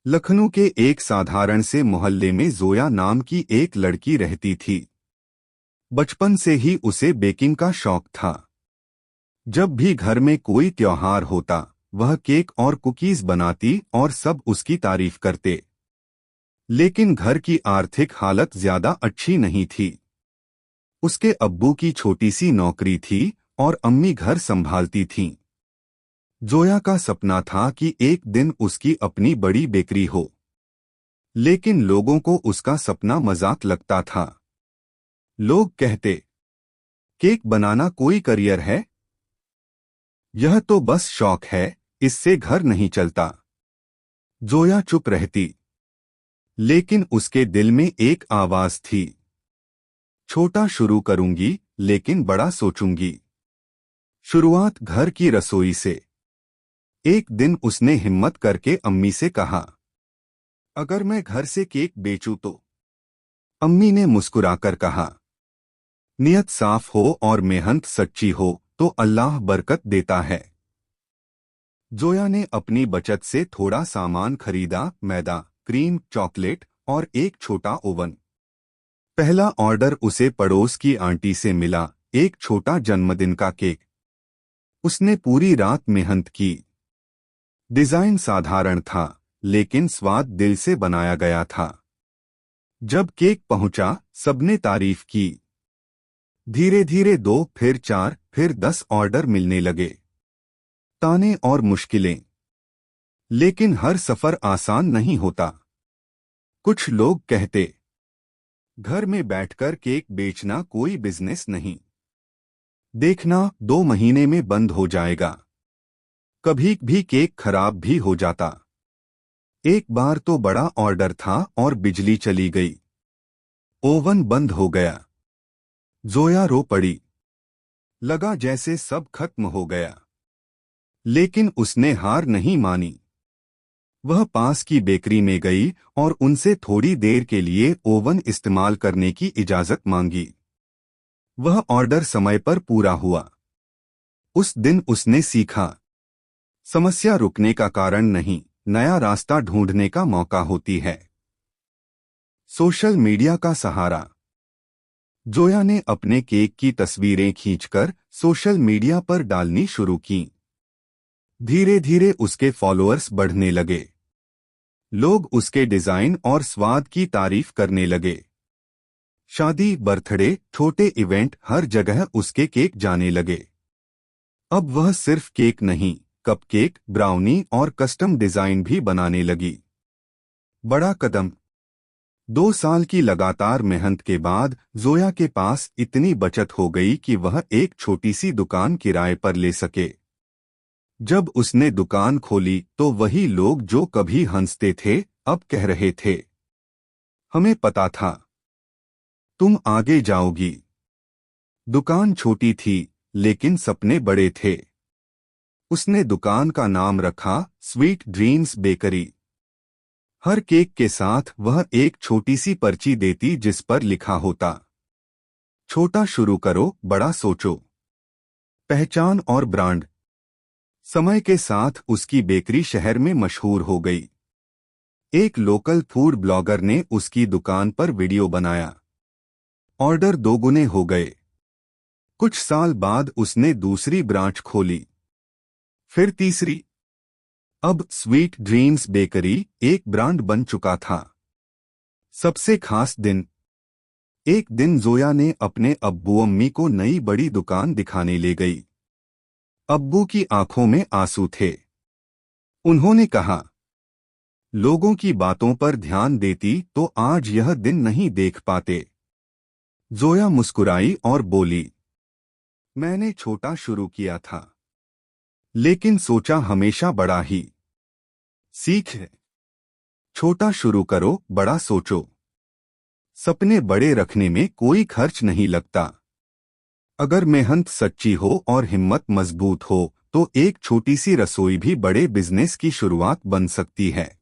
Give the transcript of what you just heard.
लखनऊ के एक साधारण से मोहल्ले में जोया नाम की एक लड़की रहती थी। बचपन से ही उसे बेकिंग का शौक था। जब भी घर में कोई त्योहार होता, वह केक और कुकीज बनाती और सब उसकी तारीफ करते। लेकिन घर की आर्थिक हालत ज्यादा अच्छी नहीं थी। उसके अब्बू की छोटी सी नौकरी थी और अम्मी घर संभालती थीं। जोया का सपना था कि एक दिन उसकी अपनी बड़ी बेकरी हो, लेकिन लोगों को उसका सपना मजाक लगता था। लोग कहते, केक बनाना कोई करियर है? यह तो बस शौक है, इससे घर नहीं चलता। जोया चुप रहती, लेकिन उसके दिल में एक आवाज थी, छोटा शुरू करूंगी लेकिन बड़ा सोचूंगी। शुरुआत घर की रसोई से। एक दिन उसने हिम्मत करके अम्मी से कहा, अगर मैं घर से केक बेचूं तो? अम्मी ने मुस्कुराकर कहा, नियत साफ हो और मेहनत सच्ची हो तो अल्लाह बरकत देता है। जोया ने अपनी बचत से थोड़ा सामान खरीदा, मैदा, क्रीम, चॉकलेट और एक छोटा ओवन। पहला ऑर्डर उसे पड़ोस की आंटी से मिला, एक छोटा जन्मदिन का केक। उसने पूरी रात मेहनत की। डिजाइन साधारण था, लेकिन स्वाद दिल से बनाया गया था। जब केक पहुंचा, सबने तारीफ की। धीरे धीरे 2, फिर 4, फिर 10 ऑर्डर मिलने लगे। ताने और मुश्किलें, लेकिन हर सफर आसान नहीं होता। कुछ लोग कहते, घर में बैठकर केक बेचना कोई बिजनेस नहीं। देखना, 2 महीने में बंद हो जाएगा। कभी भी केक खराब भी हो जाता। एक बार तो बड़ा ऑर्डर था और बिजली चली गई। ओवन बंद हो गया। जोया रो पड़ी। लगा जैसे सब खत्म हो गया। लेकिन उसने हार नहीं मानी। वह पास की बेकरी में गई और उनसे थोड़ी देर के लिए ओवन इस्तेमाल करने की इजाजत मांगी। वह ऑर्डर समय पर पूरा हुआ। उस दिन उसने सीखा, समस्या रुकने का कारण नहीं, नया रास्ता ढूंढने का मौका होती है। सोशल मीडिया का सहारा। जोया ने अपने केक की तस्वीरें खींचकर सोशल मीडिया पर डालनी शुरू की। धीरे धीरे उसके फॉलोअर्स बढ़ने लगे। लोग उसके डिजाइन और स्वाद की तारीफ करने लगे। शादी, बर्थडे, छोटे इवेंट, हर जगह उसके केक जाने लगे। अब वह सिर्फ केक नहीं, कपकेक, ब्राउनी और कस्टम डिजाइन भी बनाने लगी। बड़ा कदम। 2 साल की लगातार मेहनत के बाद जोया के पास इतनी बचत हो गई कि वह एक छोटी सी दुकान किराए पर ले सके। जब उसने दुकान खोली तो वही लोग जो कभी हंसते थे, अब कह रहे थे, हमें पता था तुम आगे जाओगी। दुकान छोटी थी, लेकिन सपने बड़े थे। उसने दुकान का नाम रखा, स्वीट ड्रीम्स बेकरी। हर केक के साथ वह एक छोटी सी पर्ची देती जिस पर लिखा होता, छोटा शुरू करो, बड़ा सोचो। पहचान और ब्रांड। समय के साथ उसकी बेकरी शहर में मशहूर हो गई। एक लोकल फूड ब्लॉगर ने उसकी दुकान पर वीडियो बनाया। ऑर्डर 2 गुने हो गए। कुछ साल बाद उसने दूसरी ब्रांच खोली, फिर तीसरी। अब स्वीट ड्रीम्स बेकरी एक ब्रांड बन चुका था। सबसे खास दिन। एक दिन जोया ने अपने अब्बू अम्मी को नई बड़ी दुकान दिखाने ले गई। अब्बू की आंखों में आंसू थे। उन्होंने कहा, लोगों की बातों पर ध्यान देती तो आज यह दिन नहीं देख पाते। जोया मुस्कुराई और बोली, मैंने छोटा शुरू किया था, लेकिन सोचा हमेशा बड़ा ही। सीख है, छोटा शुरू करो, बड़ा सोचो। सपने बड़े रखने में कोई खर्च नहीं लगता। अगर मेहनत सच्ची हो और हिम्मत मजबूत हो तो एक छोटी सी रसोई भी बड़े बिजनेस की शुरुआत बन सकती है।